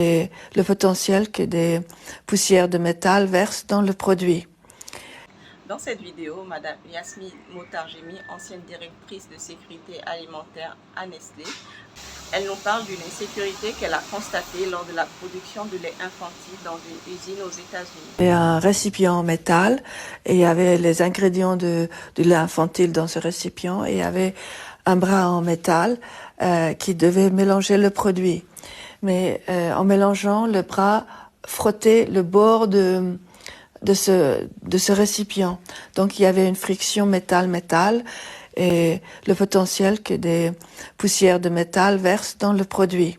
et le potentiel que des poussières de métal versent dans le produit. Dans cette vidéo, Madame Yasmine Motarjemi, ancienne directrice de sécurité alimentaire à Nestlé, elle nous parle d'une insécurité qu'elle a constatée lors de la production de lait infantile dans une usine aux États-Unis. Il y a un récipient en métal et il y avait les ingrédients du lait infantile dans ce récipient et il y avait un bras en métal qui devait mélanger le produit. Mais en mélangeant, le bras frottait le bord de ce récipient. Donc il y avait une friction métal-métal et le potentiel que des poussières de métal versent dans le produit.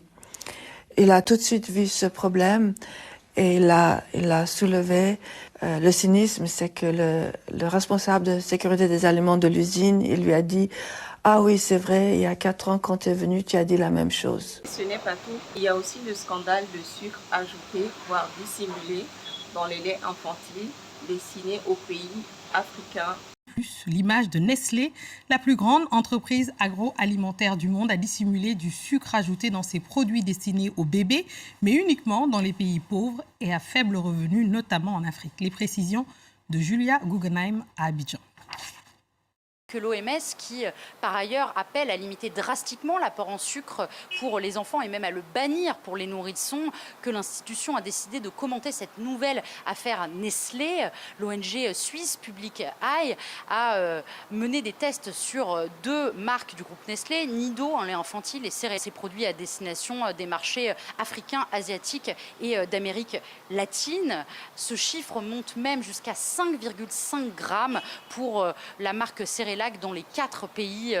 Il a tout de suite vu ce problème et il a soulevé. Le cynisme, c'est que le responsable de sécurité des aliments de l'usine, il lui a dit « Ah oui, c'est vrai, il y a 4 ans quand tu es venu, tu as dit la même chose. » Ce n'est pas tout. Il y a aussi le scandale de sucre ajouté, voire dissimulé, dans les laits infantiles destinés aux pays africains. L'image de Nestlé, la plus grande entreprise agroalimentaire du monde, a dissimulé du sucre ajouté dans ses produits destinés aux bébés, mais uniquement dans les pays pauvres et à faible revenu, notamment en Afrique. Les précisions de Julia Guggenheim à Abidjan. Que l'OMS, qui par ailleurs appelle à limiter drastiquement l'apport en sucre pour les enfants et même à le bannir pour les nourrissons, que l'institution a décidé de commenter cette nouvelle affaire Nestlé. L'ONG suisse Public Eye a mené des tests sur 2 marques du groupe Nestlé, Nido, un lait infantile, et ses produits à destination des marchés africains, asiatiques et d'Amérique latine. Ce chiffre monte même jusqu'à 5,5 grammes pour la marque Cerelac dans les 4 pays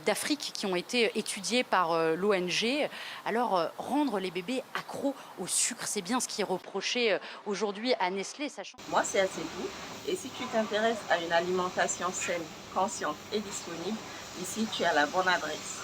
d'Afrique qui ont été étudiés par l'ONG. Alors, rendre les bébés accros au sucre, c'est bien ce qui est reproché aujourd'hui à Nestlé. Moi, c'est assez tout. Et si tu t'intéresses à une alimentation saine, consciente et disponible, ici, tu as la bonne adresse.